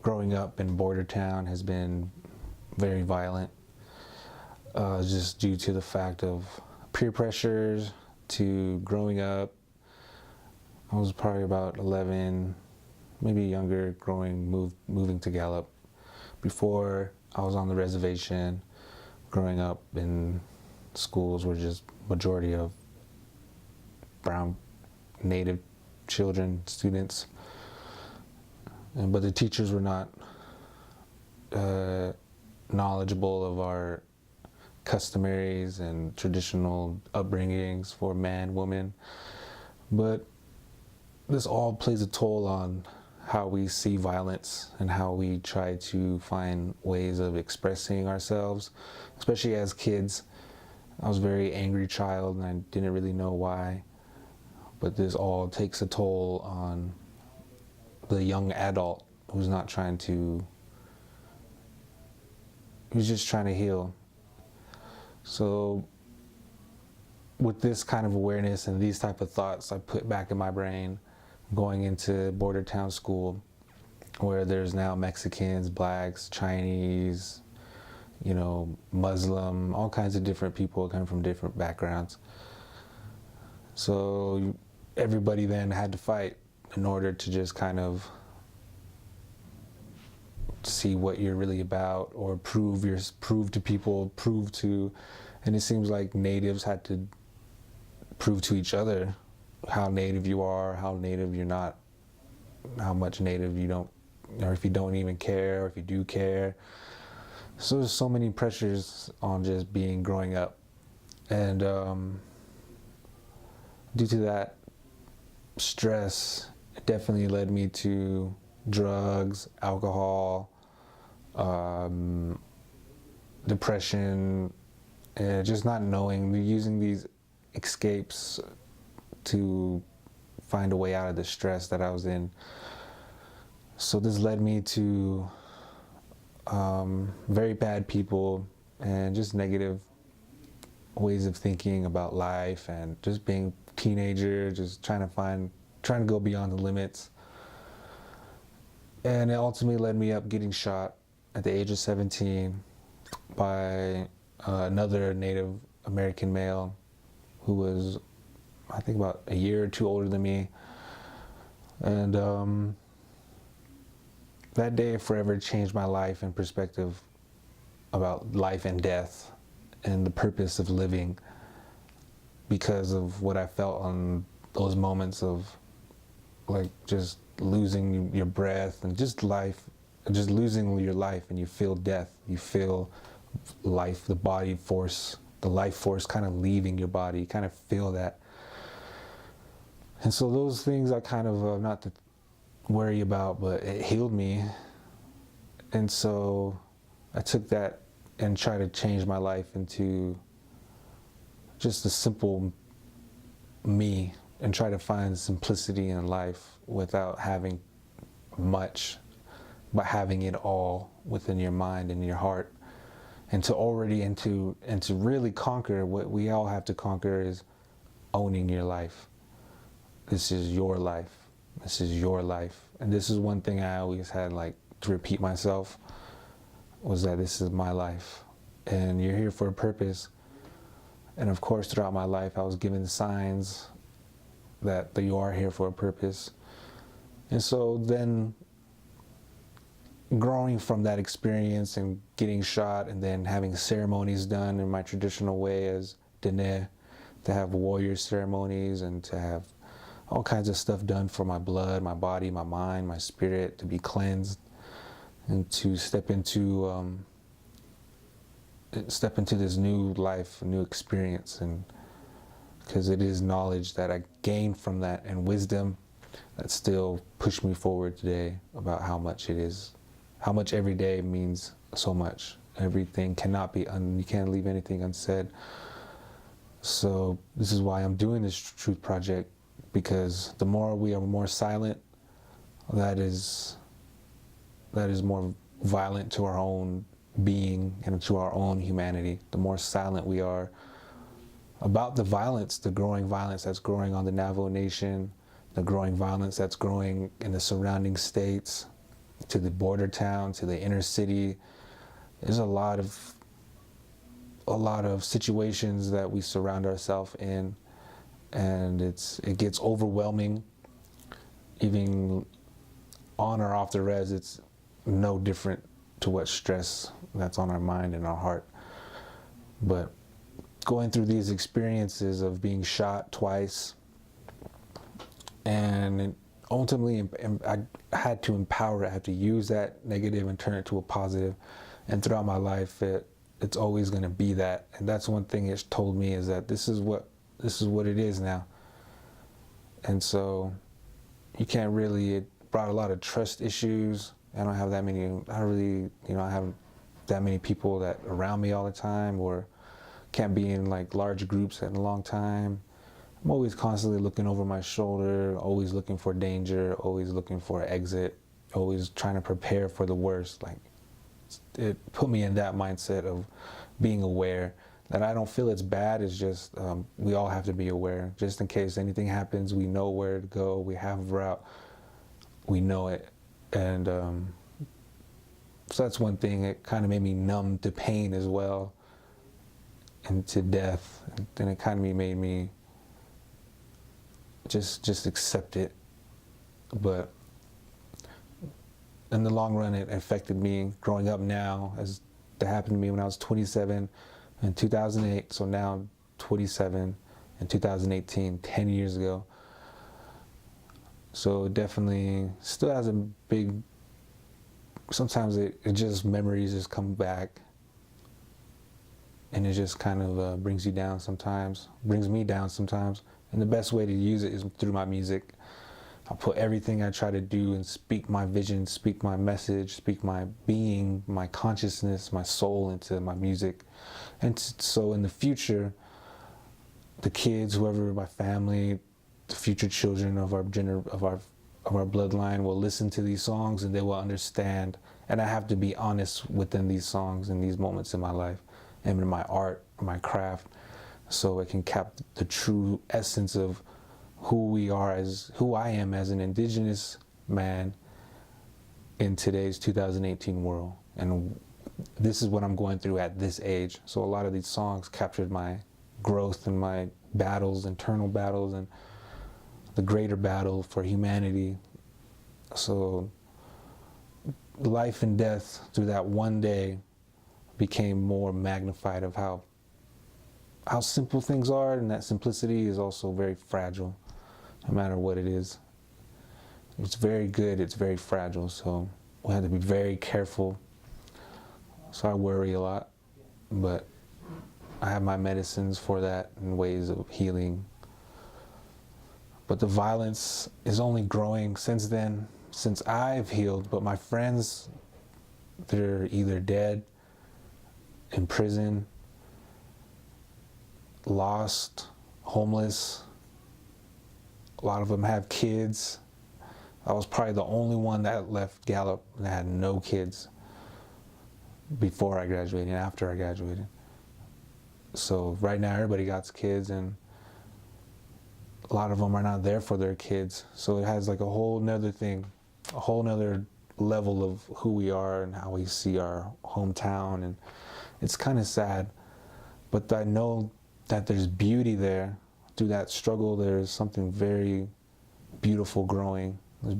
growing up in border town has been very violent, just due to the fact of peer pressures to growing up. I was probably about 11, maybe younger, moving to Gallup. Before I was on the reservation, growing up in schools were just majority of brown native children, students. But the teachers were not knowledgeable of our customaries and traditional upbringings for man, woman. But this all plays a toll on how we see violence and how we try to find ways of expressing ourselves, especially as kids. I was a very angry child and I didn't really know why, but this all takes a toll on the young adult who's not trying to, who's just trying to heal. So with this kind of awareness and these type of thoughts I put back in my brain, going into border town school where there's now Mexicans, blacks, Chinese, you know, Muslim, all kinds of different people coming from different backgrounds. So everybody then had to fight in order to just kind of see what you're really about, or prove to people, and it seems like natives had to prove to each other how native you are, how native you're not, how much native you don't, or if you don't even care, or if you do care. So there's so many pressures on just growing up, and due to that stress, it definitely led me to drugs, alcohol, depression, and just not knowing, using these escapes to find a way out of the stress that I was in. So this led me to very bad people and just negative ways of thinking about life, and just being a teenager, just trying to go beyond the limits. And it ultimately led me up getting shot at the age of 17 by another Native American male who was, I think, about a year or two older than me. And that day forever changed my life and perspective about life and death and the purpose of living, because of what I felt on those moments of like just losing your breath and just life, just losing your life, and you feel death, you feel life, the body force, the life force kind of leaving your body, you kind of feel that. And so those things I kind of, not to worry about, but it healed me. And so I took that and tried to change my life into just a simple me, and try to find simplicity in life without having much, but having it all within your mind and your heart. And to really conquer what we all have to conquer is owning your life. This is your life. This is your life. And this is one thing I always had like to repeat myself, was that this is my life and you're here for a purpose. And of course, throughout my life, I was given signs that you are here for a purpose. And so then growing from that experience and getting shot, and then having ceremonies done in my traditional way as Dene, to have warrior ceremonies and to have all kinds of stuff done for my blood, my body, my mind, my spirit, to be cleansed, and to step into this new life, a new experience. And because it is knowledge that I gained from that, and wisdom that still push me forward today about how much it is, how much every day means so much. Everything cannot be, you can't leave anything unsaid. So this is why I'm doing this truth project, because the more we are more silent, that is more violent to our own being and to our own humanity. The more silent we are about the violence, the growing violence that's growing on the Navajo Nation, the growing violence that's growing in the surrounding states, to the border town, to the inner city. There's a lot of situations that we surround ourselves in, and it gets overwhelming. Even on or off the res, it's no different to what stress that's on our mind and our heart. But going through these experiences of being shot twice, and ultimately I had to empower it. I had to use that negative and turn it to a positive. And throughout my life, it's always going to be that. And that's one thing it's told me, is that this is what it is now. And so you can't really, it brought a lot of trust issues. I don't have that many, I really, I have that many people that around me all the time, or can't be in like large groups in a long time. I'm always constantly looking over my shoulder, always looking for danger, always looking for an exit, always trying to prepare for the worst. Like, it put me in that mindset of being aware. That I don't feel it's bad, it's just we all have to be aware. Just in case anything happens, we know where to go, we have a route, we know it. And so that's one thing. It kind of made me numb to pain as well, and to death. And then it kind of made me just accept it. But in the long run, it affected me growing up now, as that happened to me when I was 27 in 2008. So now 27 in 2018, 10 years ago. So it definitely still has a big, sometimes it just, memories just come back, and it just kind of brings you down sometimes, brings me down sometimes. And the best way to use it is through my music. I put everything I try to do and speak my vision, speak my message, speak my being, my consciousness, my soul into my music. And so in the future, the kids, whoever, my family, the future children of our bloodline will listen to these songs, and they will understand. And I have to be honest within these songs and these moments in my life and in my art, my craft, so it can cap the true essence of who I am as an Indigenous man in today's 2018 world. And this is what I'm going through at this age. So a lot of these songs captured my growth and my battles, internal battles, and the greater battle for humanity. So life and death through that one day became more magnified of how simple things are, and that simplicity is also very fragile, no matter what it is. It's very good, it's very fragile, so we have to be very careful. So I worry a lot, but I have my medicines for that and ways of healing. But the violence is only growing since then, since I've healed. But my friends, they're either dead, in prison, lost, homeless. A lot of them have kids. I was probably the only one that left Gallup that had no kids before I graduated and after I graduated. So right now everybody got kids, and a lot of them are not there for their kids. So it has like a whole nother thing, a whole nother level of who we are and how we see our hometown. And it's kind of sad, but I know that there's beauty there. Through that struggle, there's something very beautiful growing. There's